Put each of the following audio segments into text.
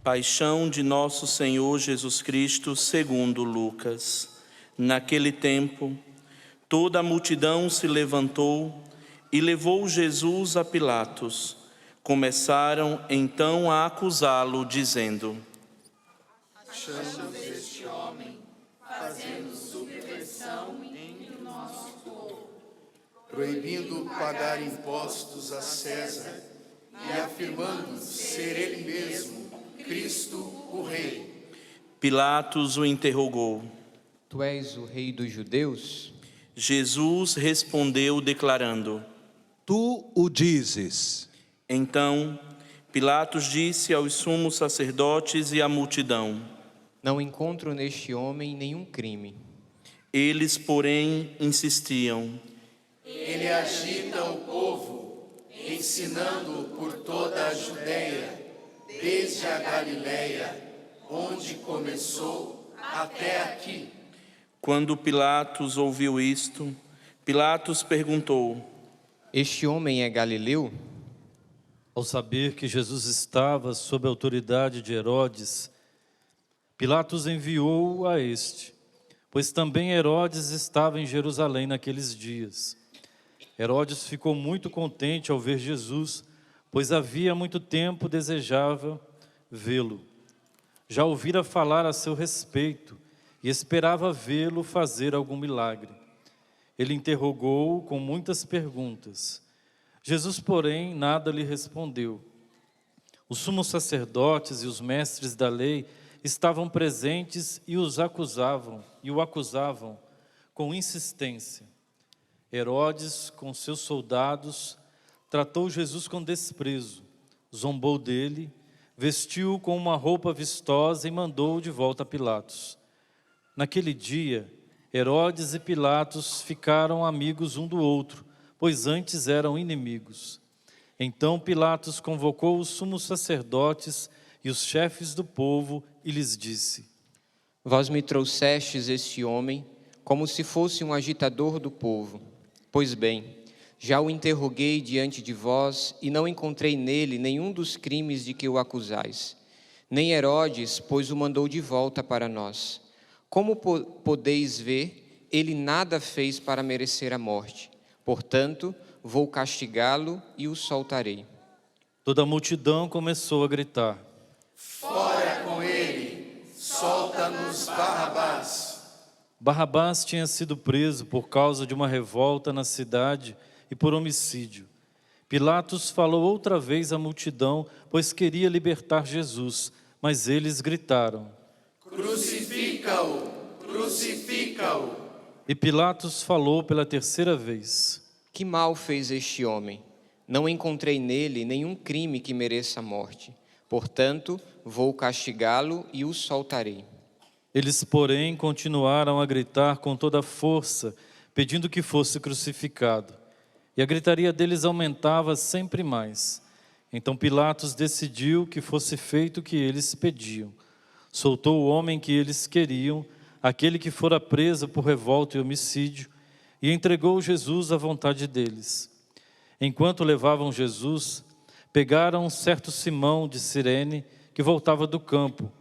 Paixão de nosso Senhor Jesus Cristo, segundo Lucas. Naquele tempo, toda a multidão se levantou e levou Jesus a Pilatos. Começaram então a acusá-lo, dizendo: Achamos este homem fazendo subversão entre o nosso povo, proibindo pagar impostos a César e afirmando ser ele mesmo Cristo, o Rei. Pilatos o interrogou: Tu és o rei dos judeus? Jesus respondeu declarando: Tu o dizes. Então, Pilatos disse aos sumos sacerdotes e à multidão: Não encontro neste homem nenhum crime. Eles, porém, insistiam: Ele agita o povo, ensinando por toda a Judeia, desde a Galileia, onde começou, até aqui. Quando Pilatos ouviu isto, Pilatos perguntou: Este homem é galileu? Ao saber que Jesus estava sob a autoridade de Herodes, Pilatos enviou-o a este, pois também Herodes estava em Jerusalém naqueles dias. Herodes ficou muito contente ao ver Jesus, pois havia muito tempo desejava vê-lo. Já ouvira falar a seu respeito e esperava vê-lo fazer algum milagre. Ele interrogou-o com muitas perguntas. Jesus, porém, nada lhe respondeu. Os sumos sacerdotes e os mestres da lei estavam presentes e o acusavam com insistência. Herodes, com seus soldados, tratou Jesus com desprezo, zombou dele, vestiu-o com uma roupa vistosa e mandou-o de volta a Pilatos. Naquele dia, Herodes e Pilatos ficaram amigos um do outro, pois antes eram inimigos. Então Pilatos convocou os sumos sacerdotes e os chefes do povo e lhes disse: Vós me trouxestes este homem como se fosse um agitador do povo. Pois bem, já o interroguei diante de vós e não encontrei nele nenhum dos crimes de que o acusais. Nem Herodes, pois o mandou de volta para nós. Como podeis ver, ele nada fez para merecer a morte. Portanto, vou castigá-lo e o soltarei. Toda a multidão começou a gritar: Fora com ele, solta-nos Barrabás. Barrabás tinha sido preso por causa de uma revolta na cidade e por homicídio. Pilatos falou outra vez à multidão, pois queria libertar Jesus, mas eles gritaram: Crucifica-o! Crucifica-o! E Pilatos falou pela terceira vez: Que mal fez este homem? Não encontrei nele nenhum crime que mereça a morte. Portanto, vou castigá-lo e o soltarei. Eles, porém, continuaram a gritar com toda a força, pedindo que fosse crucificado. E a gritaria deles aumentava sempre mais. Então Pilatos decidiu que fosse feito o que eles pediam. Soltou o homem que eles queriam, aquele que fora preso por revolta e homicídio, e entregou Jesus à vontade deles. Enquanto levavam Jesus, pegaram um certo Simão de Cirene, que voltava do campo,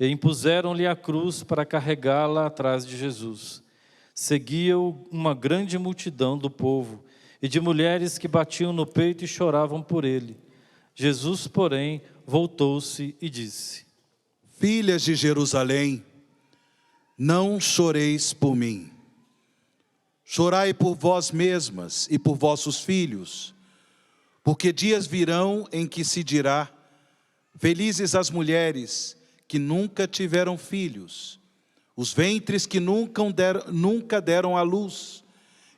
e impuseram-lhe a cruz para carregá-la atrás de Jesus. Seguia-o uma grande multidão do povo e de mulheres que batiam no peito e choravam por ele. Jesus, porém, voltou-se e disse: Filhas de Jerusalém, não choreis por mim. Chorai por vós mesmas e por vossos filhos, porque dias virão em que se dirá: felizes as mulheres que nunca tiveram filhos, os ventres que nunca deram à luz,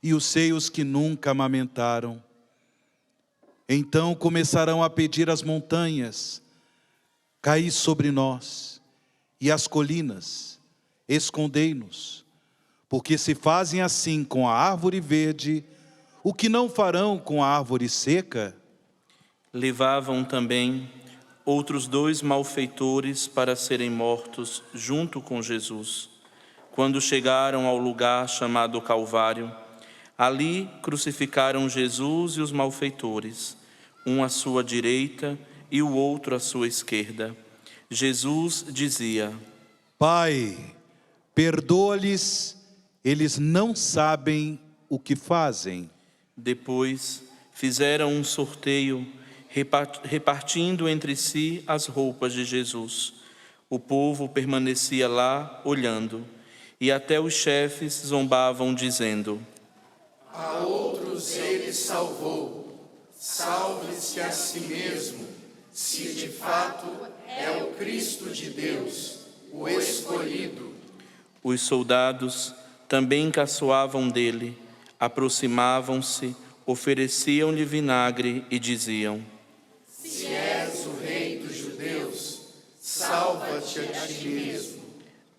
e os seios que nunca amamentaram. Então começarão a pedir às montanhas: caí sobre nós, e às colinas: escondei-nos. Porque se fazem assim com a árvore verde, o que não farão com a árvore seca? Levavam também outros 2 malfeitores para serem mortos junto com Jesus. Quando chegaram ao lugar chamado Calvário, ali crucificaram Jesus e os malfeitores, um à sua direita e o outro à sua esquerda. Jesus dizia: Pai, perdoa-lhes, eles não sabem o que fazem. Depois fizeram um sorteio, repartindo entre si as roupas de Jesus. O povo permanecia lá olhando, e até os chefes zombavam, dizendo: A outros ele salvou, salve-se a si mesmo, se de fato é o Cristo de Deus, o escolhido. Os soldados também caçoavam dele, aproximavam-se, ofereciam-lhe vinagre e diziam: Se és o rei dos judeus, salva-te a ti mesmo.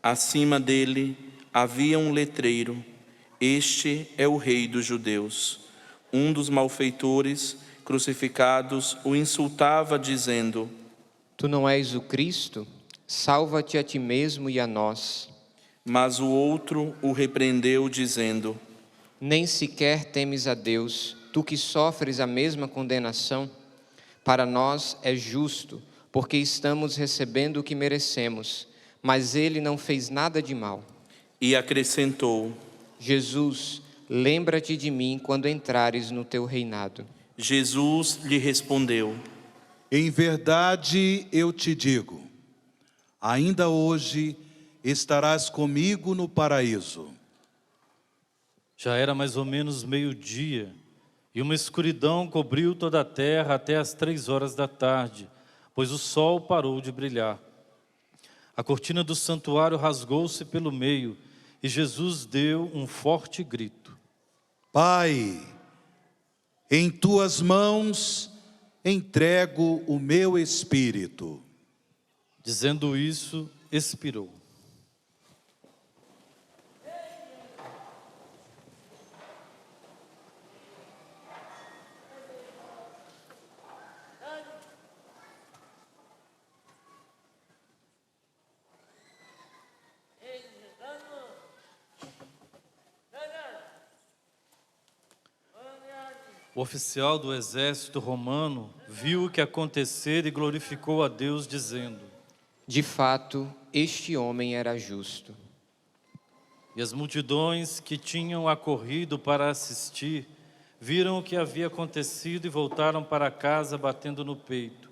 Acima dele havia um letreiro: Este é o rei dos judeus. Um dos malfeitores crucificados o insultava, dizendo: Tu não és o Cristo? Salva-te a ti mesmo e a nós. Mas o outro o repreendeu, dizendo: Nem sequer temes a Deus, tu que sofres a mesma condenação? Para nós é justo, porque estamos recebendo o que merecemos, mas ele não fez nada de mal. E acrescentou: Jesus, lembra-te de mim quando entrares no teu reinado. Jesus lhe respondeu: Em verdade eu te digo, ainda hoje estarás comigo no paraíso. Já era mais ou menos meio-dia, e uma escuridão cobriu toda a terra até as 3 horas da tarde, pois o sol parou de brilhar. A cortina do santuário rasgou-se pelo meio, e Jesus deu um forte grito: Pai, em tuas mãos entrego o meu espírito. Dizendo isso, expirou. O oficial do exército romano viu o que acontecera e glorificou a Deus, dizendo: De fato, este homem era justo. E as multidões que tinham acorrido para assistir viram o que havia acontecido e voltaram para casa batendo no peito.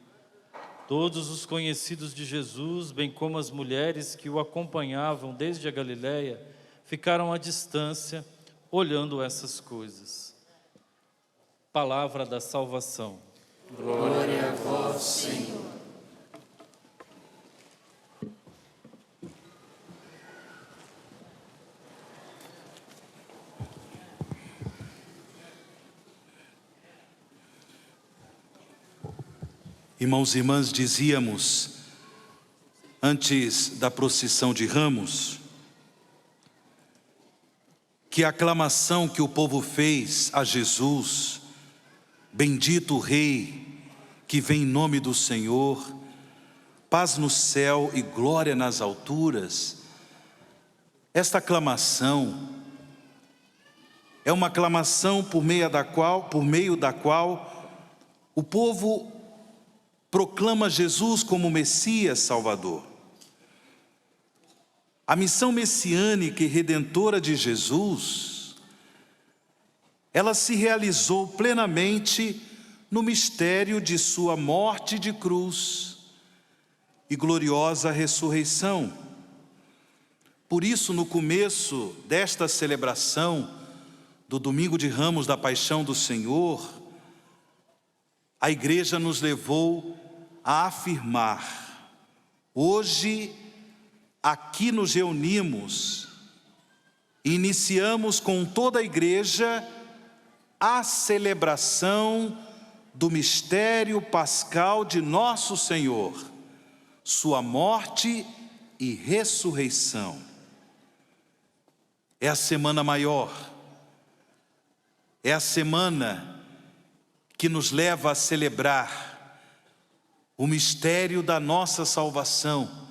Todos os conhecidos de Jesus, bem como as mulheres que o acompanhavam desde a Galiléia, ficaram à distância, olhando essas coisas. Palavra da salvação. Glória a vós, Senhor. Irmãos e irmãs, dizíamos antes da procissão de Ramos que a aclamação que o povo fez a Jesus, bendito o Rei que vem em nome do Senhor, paz no céu e glória nas alturas, esta aclamação é uma aclamação por meio da qual o povo proclama Jesus como Messias Salvador. A missão messiânica e redentora de Jesus, ela se realizou plenamente no mistério de sua morte de cruz e gloriosa ressurreição. Por isso, no começo desta celebração do Domingo de Ramos da Paixão do Senhor, a Igreja nos levou a afirmar: hoje aqui nos reunimos e iniciamos com toda a Igreja a celebração do mistério pascal de nosso Senhor, sua morte e ressurreição. É a semana maior, é a semana que nos leva a celebrar o mistério da nossa salvação,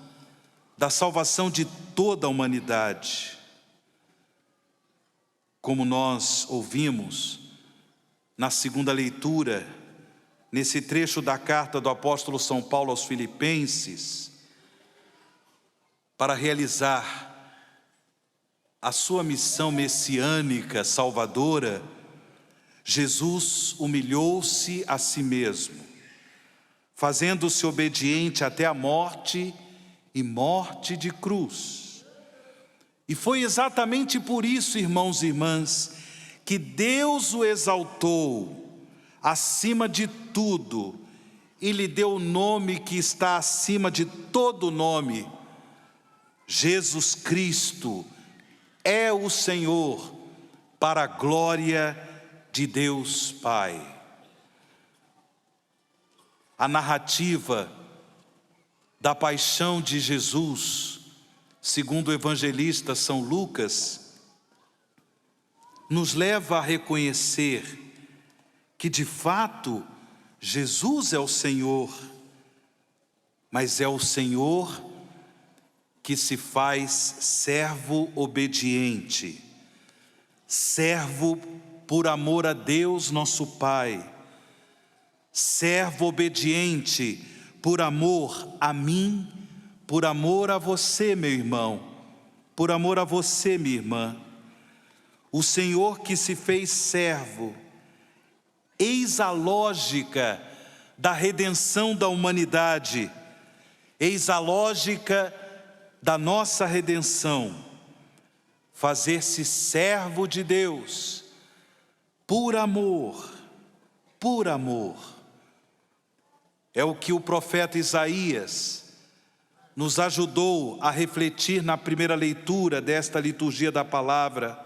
da salvação de toda a humanidade. Como nós ouvimos na segunda leitura, nesse trecho da carta do apóstolo São Paulo aos Filipenses, para realizar a sua missão messiânica, salvadora, Jesus humilhou-se a si mesmo, fazendo-se obediente até a morte e morte de cruz. E foi exatamente por isso, irmãos e irmãs, que Deus o exaltou acima de tudo e lhe deu o nome que está acima de todo nome. Jesus Cristo é o Senhor, para a glória de Deus Pai. A narrativa da paixão de Jesus, segundo o evangelista São Lucas, nos leva a reconhecer que de fato Jesus é o Senhor, mas é o Senhor que se faz servo obediente, servo por amor a Deus nosso Pai, servo obediente por amor a mim, por amor a você, meu irmão, por amor a você, minha irmã. O Senhor que se fez servo. Eis a lógica da redenção da humanidade, eis a lógica da nossa redenção, fazer-se servo de Deus, por amor, por amor. É o que o profeta Isaías nos ajudou a refletir na primeira leitura desta liturgia da palavra.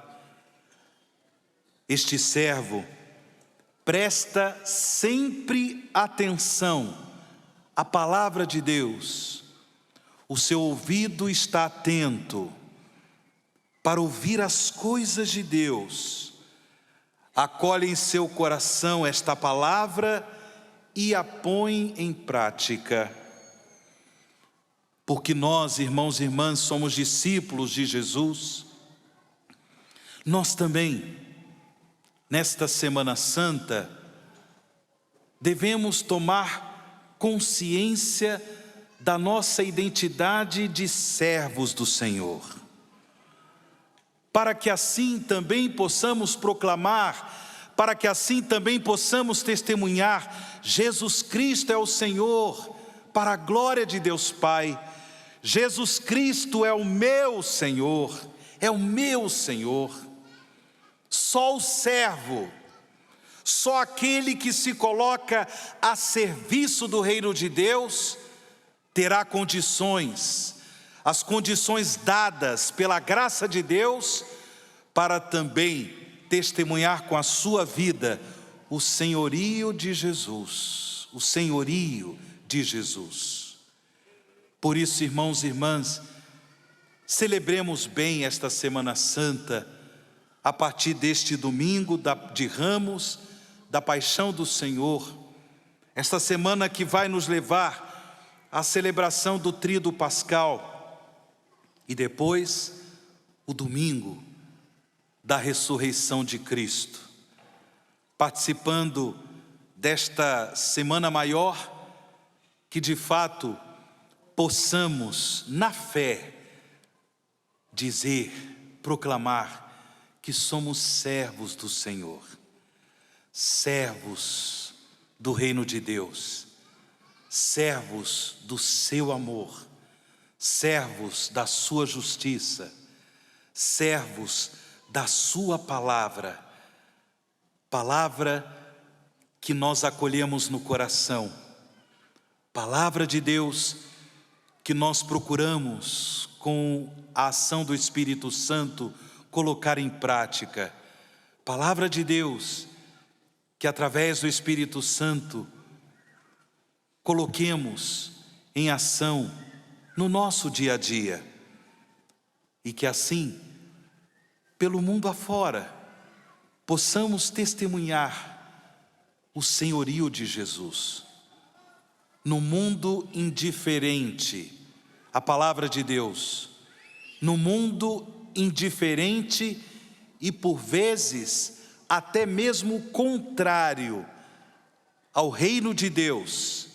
Este servo presta sempre atenção à palavra de Deus. O seu ouvido está atento para ouvir as coisas de Deus. Acolhe em seu coração esta palavra e a põe em prática. Porque nós, irmãos e irmãs, somos discípulos de Jesus. Nós também, nesta Semana Santa, devemos tomar consciência da nossa identidade de servos do Senhor, para que assim também possamos proclamar, para que assim também possamos testemunhar: Jesus Cristo é o Senhor, para a glória de Deus Pai. Jesus Cristo é o meu Senhor, é o meu Senhor. Só o servo, só aquele que se coloca a serviço do reino de Deus, terá condições, as condições dadas pela graça de Deus, para também testemunhar com a sua vida o senhorio de Jesus, o senhorio de Jesus. Por isso, irmãos e irmãs, celebremos bem esta Semana Santa, a partir deste domingo de Ramos, da Paixão do Senhor, esta semana que vai nos levar à celebração do Tríduo Pascal, e depois o domingo da ressurreição de Cristo, participando desta Semana Maior, que de fato possamos, na fé, dizer, proclamar que somos servos do Senhor, servos do reino de Deus, servos do seu amor, servos da sua justiça, servos da sua palavra, palavra que nós acolhemos no coração, palavra de Deus que nós procuramos, com a ação do Espírito Santo, colocar em prática. Palavra de Deus que através do Espírito Santo coloquemos em ação no nosso dia a dia, e que assim, pelo mundo afora, possamos testemunhar o senhorio de Jesus. No mundo indiferente, a palavra de Deus, no mundo indiferente e por vezes até mesmo contrário ao reino de Deus,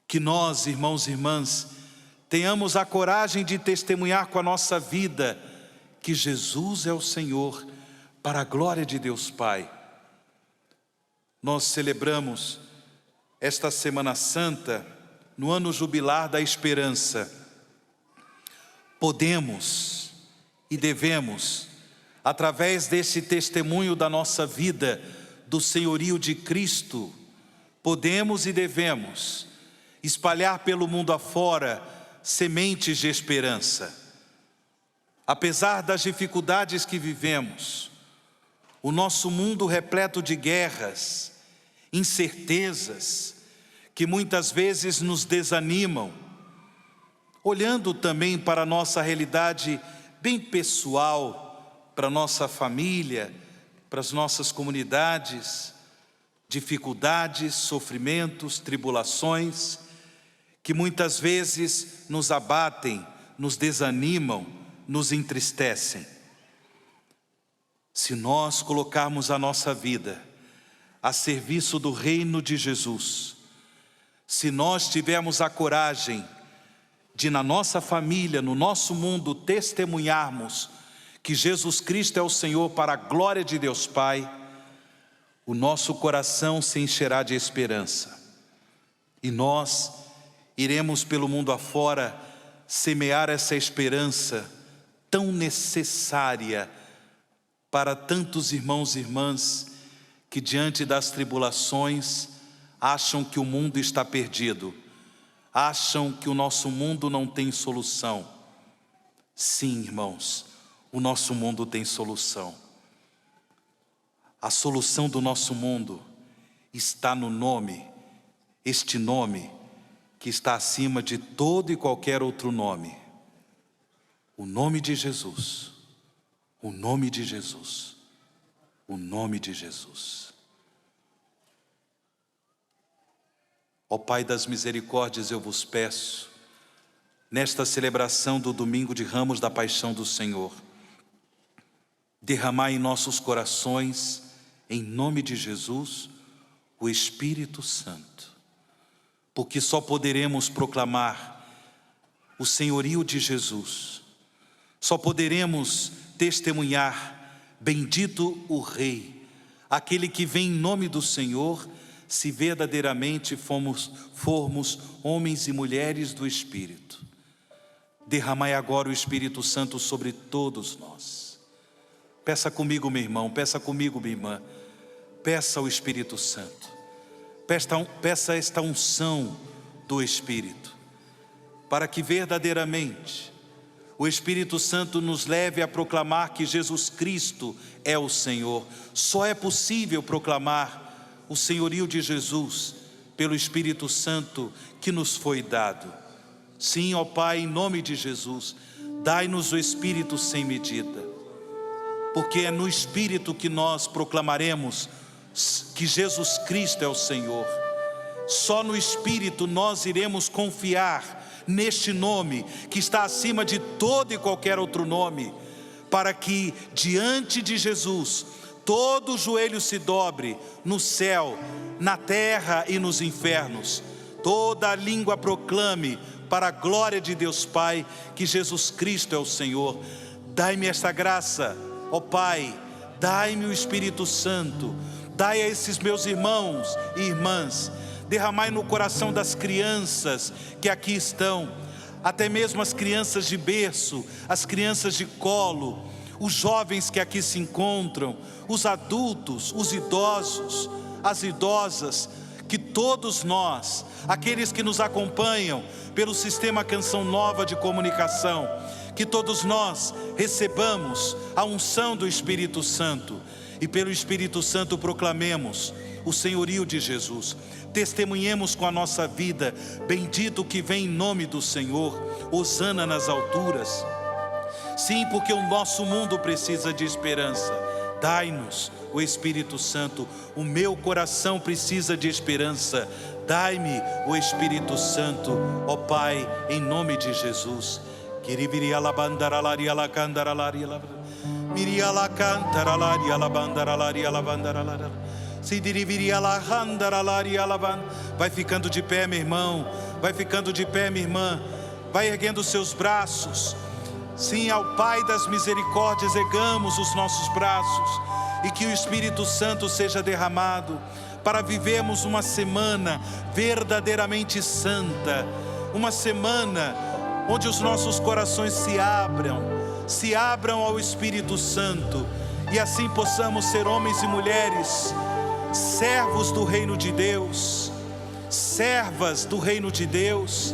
que nós, irmãos e irmãs, tenhamos a coragem de testemunhar com a nossa vida que Jesus é o Senhor, para a glória de Deus Pai. Nós celebramos esta Semana Santa no ano jubilar da esperança. Podemos e devemos, através desse testemunho da nossa vida, do senhorio de Cristo, podemos e devemos espalhar pelo mundo afora sementes de esperança. Apesar das dificuldades que vivemos, o nosso mundo repleto de guerras, incertezas, que muitas vezes nos desanimam, olhando também para a nossa realidade bem pessoal, para a nossa família, para as nossas comunidades, dificuldades, sofrimentos, tribulações, que muitas vezes nos abatem, nos desanimam, nos entristecem. Se nós colocarmos a nossa vida a serviço do reino de Jesus, se nós tivermos a coragem de na nossa família, no nosso mundo, testemunharmos que Jesus Cristo é o Senhor para a glória de Deus Pai, o nosso coração se encherá de esperança. E nós iremos pelo mundo afora semear essa esperança tão necessária para tantos irmãos e irmãs que diante das tribulações acham que o mundo está perdido, acham que o nosso mundo não tem solução. Sim, irmãos, o nosso mundo tem solução. A solução do nosso mundo está no nome, este nome que está acima de todo e qualquer outro nome. O nome de Jesus, o nome de Jesus, o nome de Jesus. Ó Pai das misericórdias, eu vos peço, nesta celebração do domingo de Ramos da Paixão do Senhor, derramai em nossos corações, em nome de Jesus, o Espírito Santo, porque só poderemos proclamar o senhorio de Jesus, só poderemos testemunhar, bendito o Rei, aquele que vem em nome do Senhor, se verdadeiramente formos homens e mulheres do Espírito. Derramai agora o Espírito Santo sobre todos nós. Peça comigo, meu irmão, peça comigo, minha irmã, peça o Espírito Santo, peça esta unção do Espírito, para que verdadeiramente o Espírito Santo nos leve a proclamar que Jesus Cristo é o Senhor. Só é possível proclamar o senhorio de Jesus pelo Espírito Santo que nos foi dado. Sim, ó Pai, em nome de Jesus, dai-nos o Espírito sem medida, porque é no Espírito que nós proclamaremos que Jesus Cristo é o Senhor. Só no Espírito nós iremos confiar neste nome que está acima de todo e qualquer outro nome, para que diante de Jesus todo joelho se dobre no céu, na terra e nos infernos, toda a língua proclame para a glória de Deus Pai que Jesus Cristo é o Senhor. Dai-me esta graça, ó Pai, dai-me o Espírito Santo, dai a esses meus irmãos e irmãs, derramai no coração das crianças que aqui estão, até mesmo as crianças de berço, as crianças de colo, os jovens que aqui se encontram, os adultos, os idosos, as idosas, que todos nós, aqueles que nos acompanham pelo sistema Canção Nova de comunicação, que todos nós recebamos a unção do Espírito Santo e pelo Espírito Santo proclamemos o senhorio de Jesus, testemunhemos com a nossa vida, bendito que vem em nome do Senhor, hosana nas alturas. Sim, porque o nosso mundo precisa de esperança. Dai-nos o Espírito Santo. O meu coração precisa de esperança. Dai-me o Espírito Santo, ó Pai, em nome de Jesus. Vai ficando de pé, meu irmão. Vai ficando de pé, minha irmã. Vai erguendo os seus braços. Sim, ao Pai das misericórdias ergamos os nossos braços e que o Espírito Santo seja derramado para vivermos uma semana verdadeiramente santa, uma semana onde os nossos corações se abram ao Espírito Santo e assim possamos ser homens e mulheres, servos do reino de Deus, servas do reino de Deus,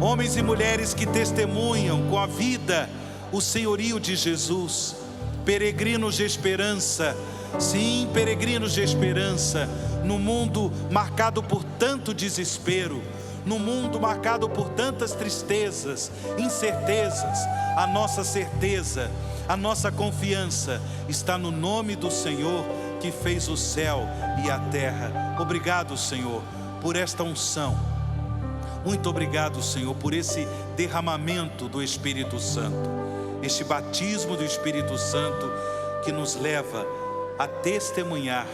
homens e mulheres que testemunham com a vida o senhorio de Jesus, peregrinos de esperança, sim, peregrinos de esperança, no mundo marcado por tanto desespero, no mundo marcado por tantas tristezas, incertezas. A nossa certeza, a nossa confiança está no nome do Senhor que fez o céu e a terra. Obrigado, Senhor, por esta unção. Muito obrigado, Senhor, por esse derramamento do Espírito Santo, este batismo do Espírito Santo que nos leva a testemunhar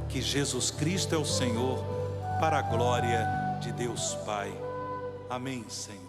que Jesus Cristo é o Senhor, para a glória de Deus Pai. Amém, Senhor.